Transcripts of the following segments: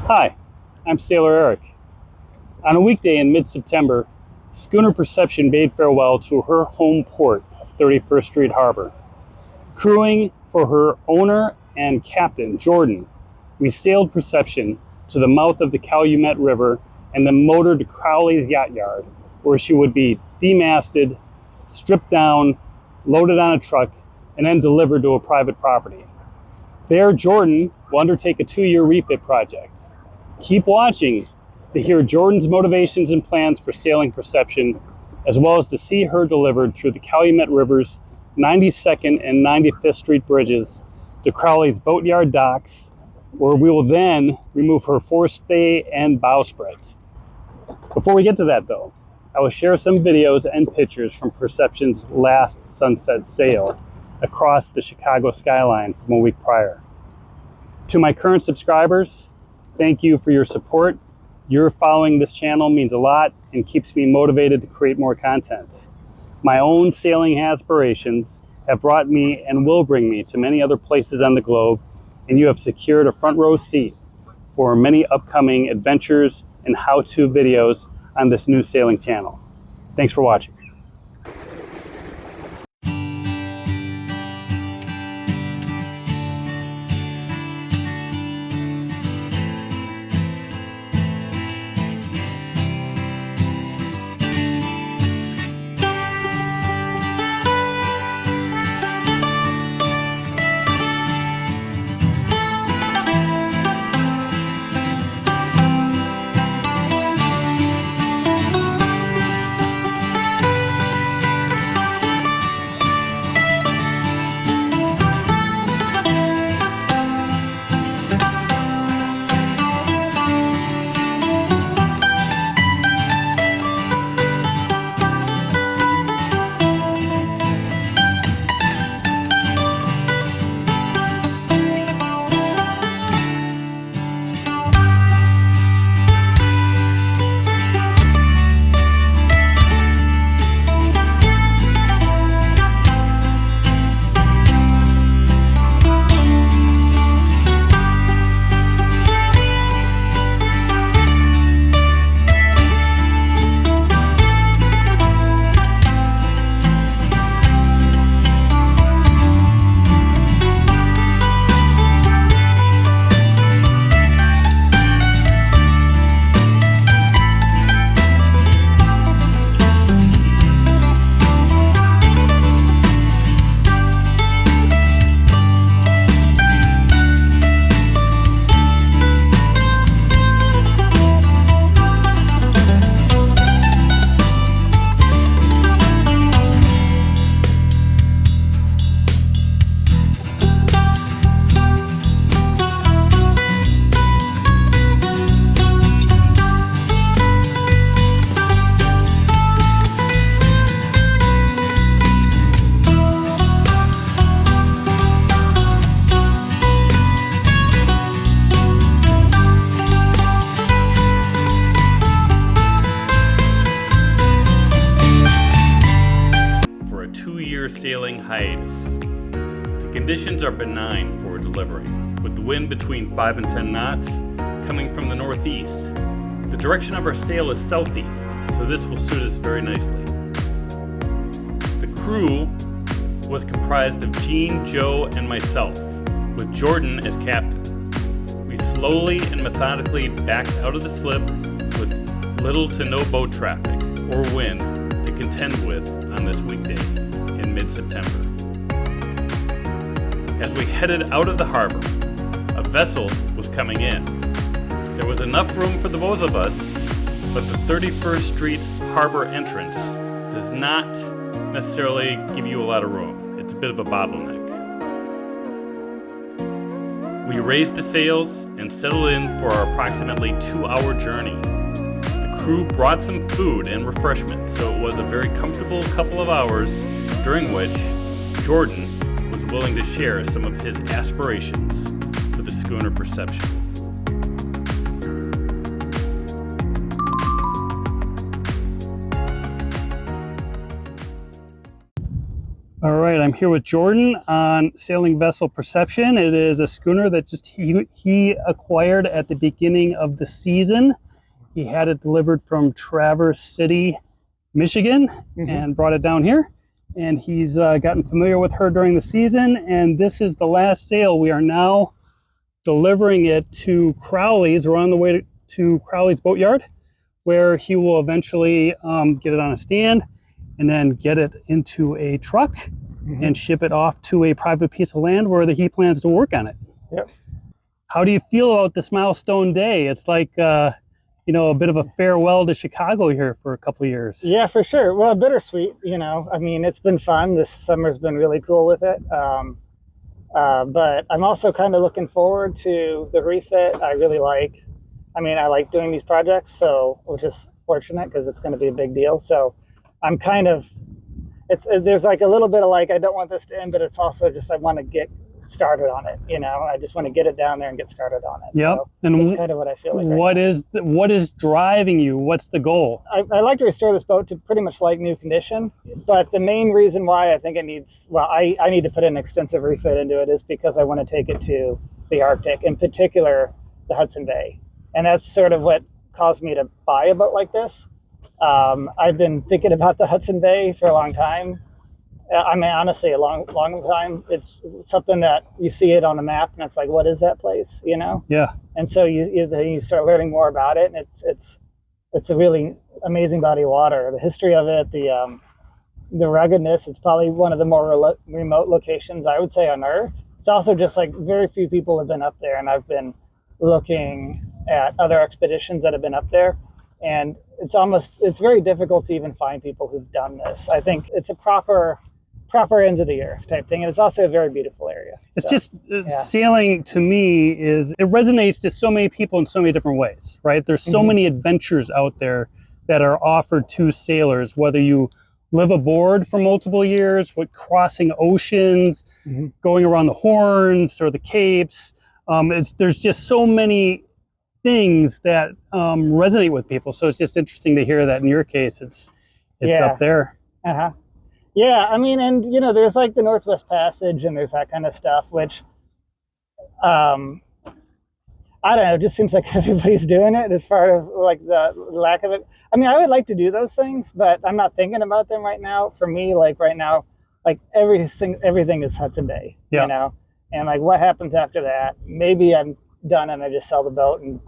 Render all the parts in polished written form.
Hi, I'm Sailor Eric. On a weekday in mid-September, Schooner Perception bade farewell to her home port of 31st Street Harbor. Crewing for her owner and captain, Jordan, we sailed Perception to the mouth of the Calumet River and then motored to Crowley's Yacht Yard, where she would be demasted, stripped down, loaded on a truck, and then delivered to a private property. There, Jordan will undertake a 2-year refit project. Keep watching to hear Jordan's motivations and plans for sailing Perception, as well as to see her delivered through the Calumet River's 92nd and 95th Street bridges to Crowley's boatyard docks, where we will then remove her forestay and bowsprit. Before we get to that though, I will share some videos and pictures from Perception's last sunset sail across the Chicago skyline from a week prior. To my current subscribers, thank you for your support. Your following this channel means a lot and keeps me motivated to create more content. My own sailing aspirations have brought me and will bring me to many other places on the globe, and you have secured a front row seat for many upcoming adventures and how-to videos on this new sailing channel. Thanks for watching. Sailing hiatus. The conditions are benign for delivery, with the wind between 5 and 10 knots coming from the northeast. The direction of our sail is southeast, so this will suit us very nicely. The crew was comprised of Gene, Joe, and myself, with Jordan as captain. We slowly and methodically backed out of the slip with little to no boat traffic or wind to contend with on this weekday in mid-September. As we headed out of the harbor, a vessel was coming in. There was enough room for the both of us, but the 31st Street harbor entrance does not necessarily give you a lot of room. It's a bit of a bottleneck. We raised the sails and settled in for our approximately 2-hour journey. The crew brought some food and refreshment, so it was a very comfortable couple of hours during which Jordan was willing to share some of his aspirations for the Schooner Perception. All right, I'm here with Jordan on Sailing Vessel Perception. It is a schooner that just he acquired at the beginning of the season. He had it delivered from Traverse City, Michigan, and brought it down here. And he's gotten familiar with her during the season, and this is the last sail. We are now delivering it to Crowley's. We're on the way to Crowley's boatyard, where he will eventually get it on a stand and then get it into a truck and ship it off to a private piece of land where he plans to work on it. Yep. How do you feel about this milestone day? It's like, you know, a bit of a farewell to Chicago here for a couple of years. Yeah, for sure. Well, bittersweet, you know. I mean, it's been fun. This summer's been really cool with it. But I'm also kind of looking forward to the refit. I like doing these projects, so which is fortunate because it's going to be a big deal. So I'm kind of, there's like a little bit of like, I don't want this to end, but it's also just, I want to get started on it. You know, I just want to get it down there and get started on it. Yep. So and that's kind of what I feel like. What is driving you? What's the goal? I like to restore this boat to pretty much like new condition, but the main reason why I think it needs, well, I need to put an extensive refit into it is because I want to take it to the Arctic, in particular, the Hudson Bay. And that's sort of what caused me to buy a boat like this. I've been thinking about the Hudson Bay for a long time. I mean, honestly, a long time. It's something that you see it on a map, and it's like, what is that place? You know? Yeah. And so you start learning more about it, and it's a really amazing body of water. The history of it, the ruggedness. It's probably one of the more remote locations I would say on Earth. It's also just like very few people have been up there, and I've been looking at other expeditions that have been up there, and it's very difficult to even find people who've done this. I think it's a proper ends of the earth type thing, and it's also a very beautiful area. It's just sailing to me it resonates to so many people in so many different ways, right? There's so many adventures out there that are offered to sailors, whether you live aboard for multiple years, with crossing oceans, going around the Horns or the Capes. There's just so many things that resonate with people. So it's just interesting to hear that in your case, it's up there. Yeah, I mean, and you know, there's like the Northwest Passage and there's that kind of stuff, which I don't know, it just seems like everybody's doing it as far as like the lack of it. I mean, I would like to do those things, but I'm not thinking about them right now. For me, like right now, like everything is Hudson Bay, you know, and like what happens after that? Maybe I'm done and I just sell the boat and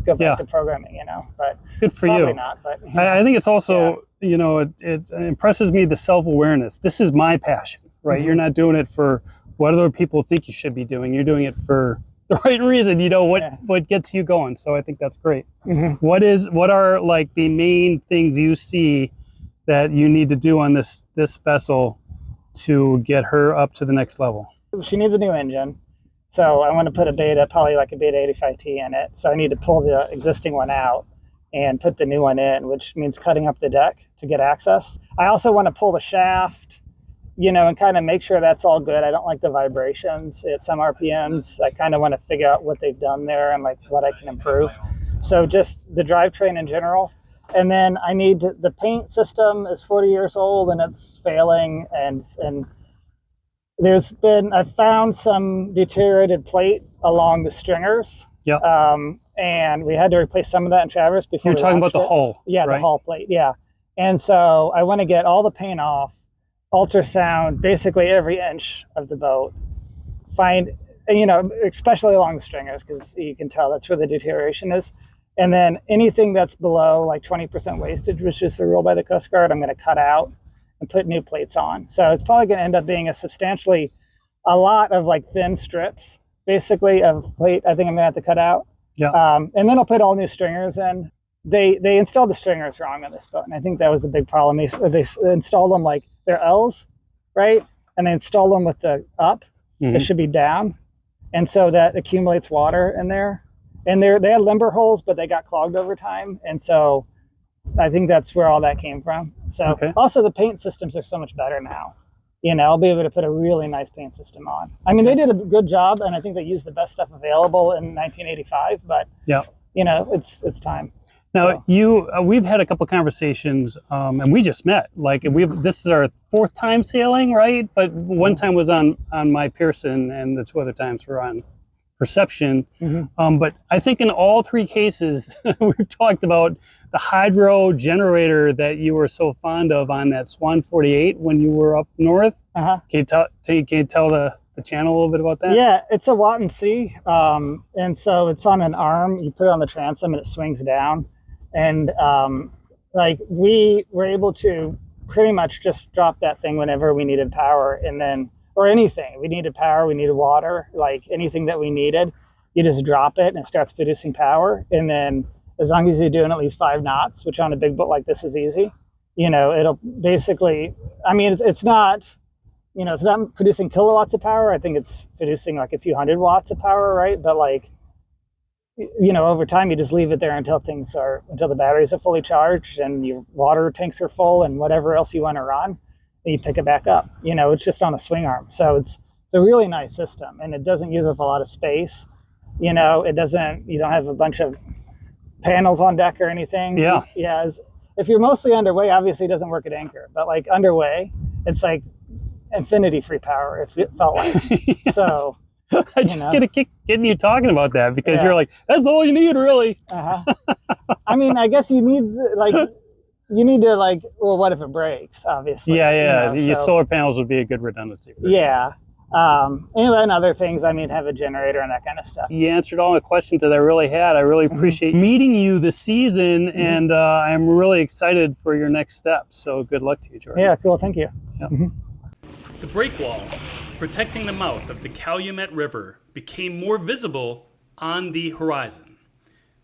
go back to programming, you know. But good for probably you. Not, but I think it's also you know, it impresses me, the self-awareness. This is my passion, right? You're not doing it for what other people think you should be doing. You're doing it for the right reason. You know what gets you going. So I think that's great. What are like the main things you see that you need to do on this vessel to get her up to the next level? She needs a new engine. So I want to put probably like a Beta 85T in it. So I need to pull the existing one out and put the new one in, which means cutting up the deck to get access. I also want to pull the shaft, you know, and kind of make sure that's all good. I don't like the vibrations at some RPMs. I kind of want to figure out what they've done there and like what I can improve. So just the drivetrain in general. And then I need the paint system is 40 years old and it's failing, and I found some deteriorated plate along the stringers. And we had to replace some of that in Traverse before. You're talking about the hull. Yeah, right? The hull plate. Yeah. And so I want to get all the paint off, ultrasound basically every inch of the boat, find, you know, especially along the stringers, because you can tell that's where the deterioration is. And then anything that's below like 20% wastage, which is the rule by the Coast Guard, I'm going to cut out and put new plates on. So it's probably going to end up being a lot of like thin strips, basically, of plate I think I'm going to have to cut out. And then I'll put all new stringers in. They installed the stringers wrong on this boat, and I think that was a big problem. They installed them like they're L's, right? And they installed them with the up. It should be down. And so that accumulates water in there. And they had limber holes, but they got clogged over time. And so I think that's where all that came from. So also the paint systems are so much better now. You know, I'll be able to put a really nice paint system on. I mean, they did a good job, and I think they used the best stuff available in 1985, but you know, it's time. Now, we've had a couple conversations, and we just met. Like this is our fourth time sailing, right? But one time was on my Pearson, and the two other times were on Perception. But I think in all three cases, we've talked about the hydro generator that you were so fond of on that Swan 48 when you were up north. Can you tell the channel a little bit about that? Yeah, it's a Watt and C, and so it's on an arm. You put it on the transom and it swings down, and like we were able to pretty much just drop that thing whenever we needed power, and then or anything we needed power, we needed water, like anything that we needed, you just drop it and it starts producing power. And then as long as you're doing at least 5 knots, which on a big boat like this is easy, you know, it'll basically. I mean, it's not. You know, it's not producing kilowatts of power. I think it's producing like a few hundred watts of power, right? But like, you know, over time, you just leave it there until the batteries are fully charged and your water tanks are full and whatever else you want to run, and you pick it back up. You know, it's just on a swing arm. So it's a really nice system, and it doesn't use up a lot of space. You know, you don't have a bunch of panels on deck or anything. Yeah. Yeah. If you're mostly underway, obviously it doesn't work at anchor, but like underway, it's like infinity free power, if it felt like. Yeah. So I just get a kick getting you talking about that, because you're like, that's all you need, really. I mean, I guess you need to like, well, what if it breaks, obviously. Your solar panels would be a good redundancy. And other things, I mean, have a generator and that kind of stuff. You answered all the questions that I really had. I really appreciate meeting you this season, and I'm really excited for your next steps. So good luck to you, Jordan. Yeah, cool, thank you. The breakwall, protecting the mouth of the Calumet River, became more visible on the horizon.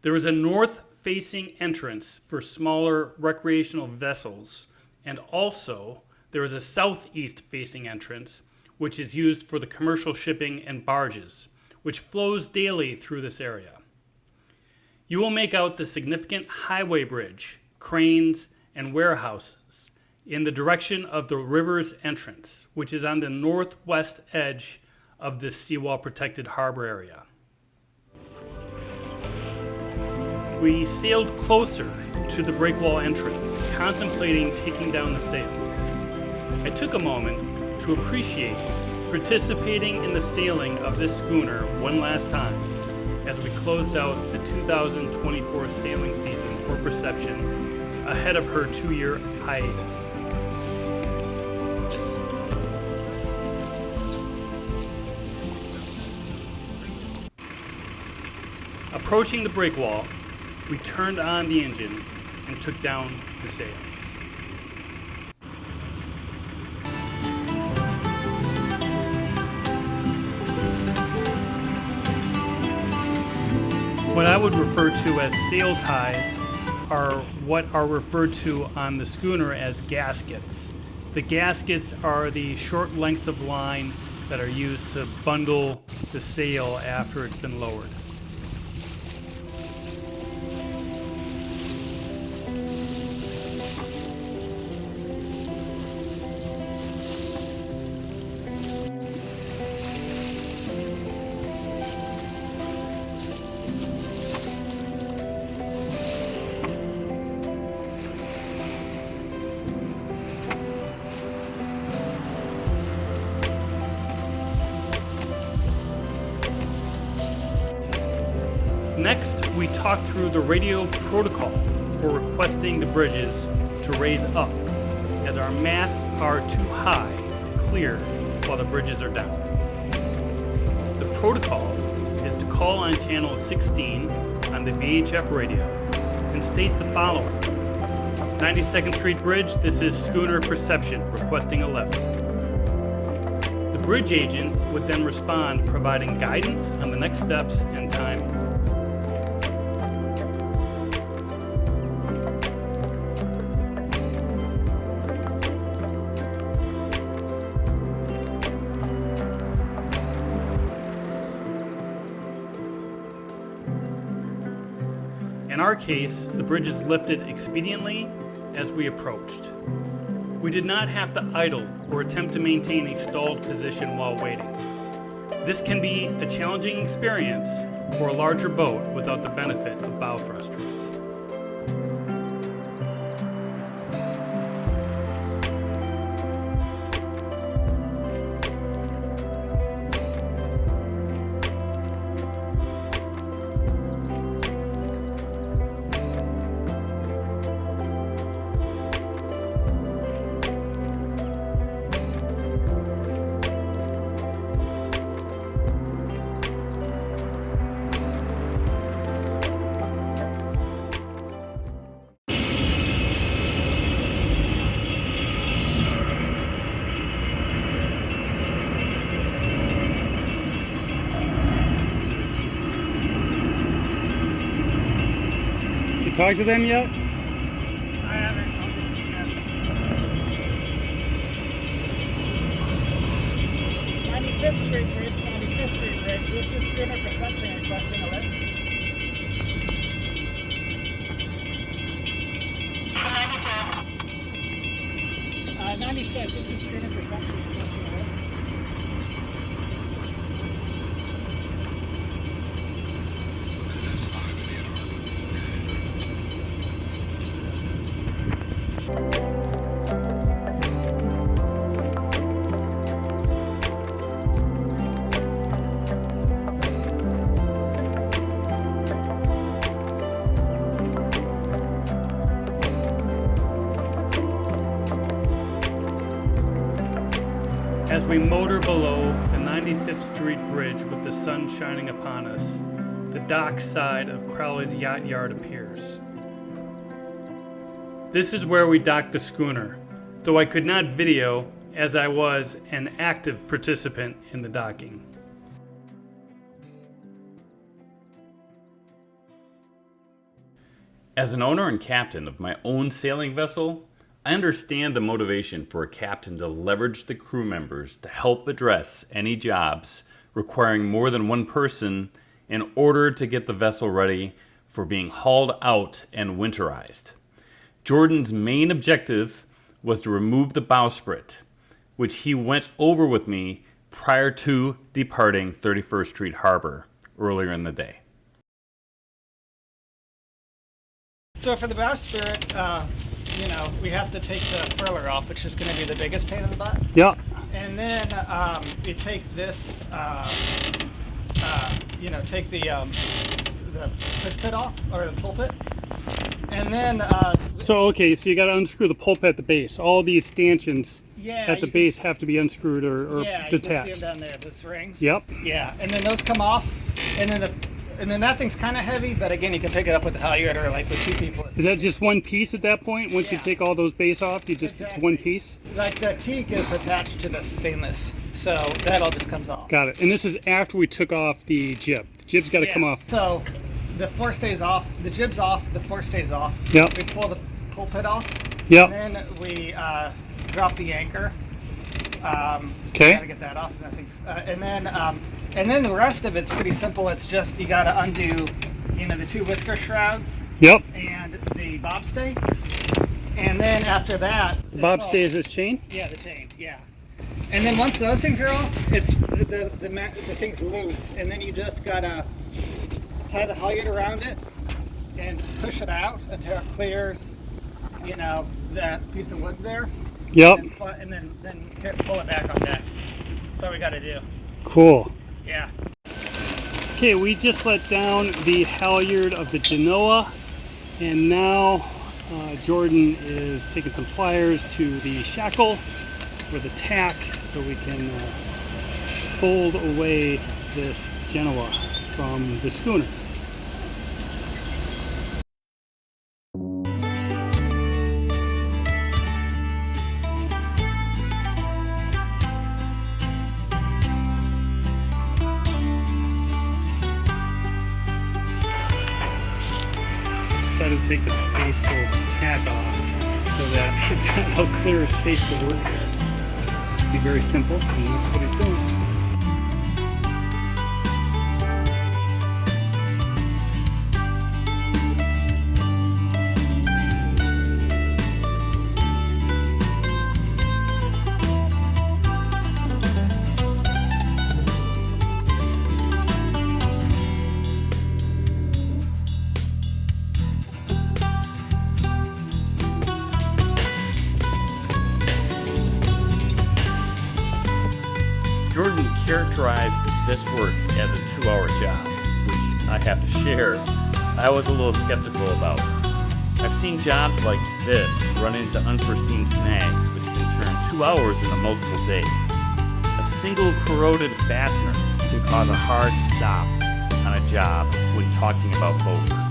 There is a north-facing entrance for smaller recreational vessels, and also there is a southeast-facing entrance, which is used for the commercial shipping and barges, which flows daily through this area. You will make out the significant highway bridge, cranes, and warehouses in the direction of the river's entrance, which is on the northwest edge of this seawall protected harbor area. We sailed closer to the breakwall entrance, contemplating taking down the sails. I took a moment to appreciate participating in the sailing of this schooner one last time as we closed out the 2024 sailing season for Perception ahead of her 2-year hiatus. Approaching the breakwall, we turned on the engine and took down the sails. What I would refer to as sail ties are what are referred to on the schooner as gaskets. The gaskets are the short lengths of line that are used to bundle the sail after it's been lowered. Next, we talked through the radio protocol for requesting the bridges to raise up, as our masts are too high to clear while the bridges are down. The protocol is to call on channel 16 on the VHF radio and state the following: 92nd Street Bridge, this is Schooner Perception, requesting a lift. The bridge agent would then respond, providing guidance on the next steps and timing. In our case, the bridge is lifted expediently as we approached. We did not have to idle or attempt to maintain a stalled position while waiting. This can be a challenging experience for a larger boat without the benefit of bow thrusters. Talk to them yet? I haven't. 95th Street Bridge, 95th Street Bridge. This is Schooner Perception requesting a lift. 95th, this is Schooner Perception requesting a lift. As we motor below the 95th Street Bridge with the sun shining upon us, the dock side of Crowley's yacht yard appears. This is where we docked the schooner, though I could not video as I was an active participant in the docking. As an owner and captain of my own sailing vessel, I understand the motivation for a captain to leverage the crew members to help address any jobs requiring more than one person in order to get the vessel ready for being hauled out and winterized. Jordan's main objective was to remove the bowsprit, which he went over with me prior to departing 31st Street Harbor earlier in the day. So for the bowsprit, we have to take the furler off, which is going to be the biggest pain in the butt. Yeah. And then you take this, take the push pit off, or the pulpit. And then... So you got to unscrew the pulpit at the base. All these stanchions at the base have to be unscrewed or detached. You can see them down there, those rings. Yep. Yeah, and then those come off, and then that thing's kind of heavy, but again, you can pick it up with the halyard or like with two people. Is that just one piece at that point? Once you take all those base off, it's one piece? Like the teak is attached to the stainless, so that all just comes off. Got it. And this is after we took off the jib. The jib's got to come off. So the forestays off, the jib's off, the forestays off. Yep. We pull the pulpit off. Yep. And then we drop the anchor. Okay. Gotta get that off. And then the rest of it's pretty simple. It's just you gotta undo, the two whisker shrouds. Yep. And the bobstay. And then after that, the bobstay is this chain? Yeah, the chain. Yeah. And then once those things are off, it's the thing's loose, and then you just gotta tie the halyard around it and push it out until it clears, that piece of wood there. Yep. And then pull it back on deck. That's all we got to do. Cool. Yeah. Okay, we just let down the halyard of the Genoa, and now Jordan is taking some pliers to the shackle for the tack so we can fold away this Genoa from the schooner. Decided to take the space tack off so that it's got no clear space to work there. Be very simple, and that's what he's doing. this work as a 2-hour job, which I have to share, I was a little skeptical about. I've seen jobs like this run into unforeseen snags, which can turn 2 hours into multiple days. A single corroded fastener can cause a hard stop on a job when talking about boat work.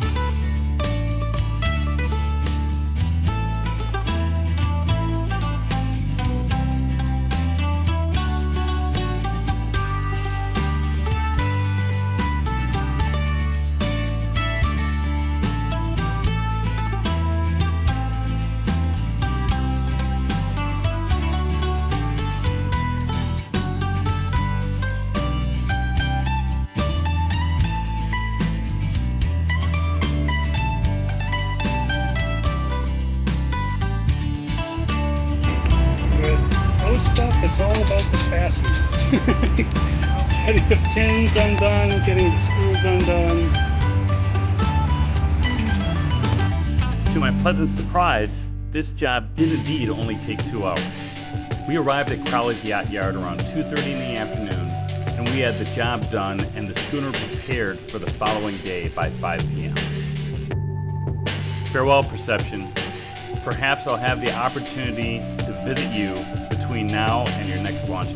Stuff, it's all about the fasteners. Getting the pins undone, getting the screws undone. To my pleasant surprise, this job did indeed only take 2 hours. We arrived at Crowley's Yacht Yard around 2:30 in the afternoon, and we had the job done and the schooner prepared for the following day by 5 p.m. Farewell, Perception. Perhaps I'll have the opportunity to visit you between now and your next launch.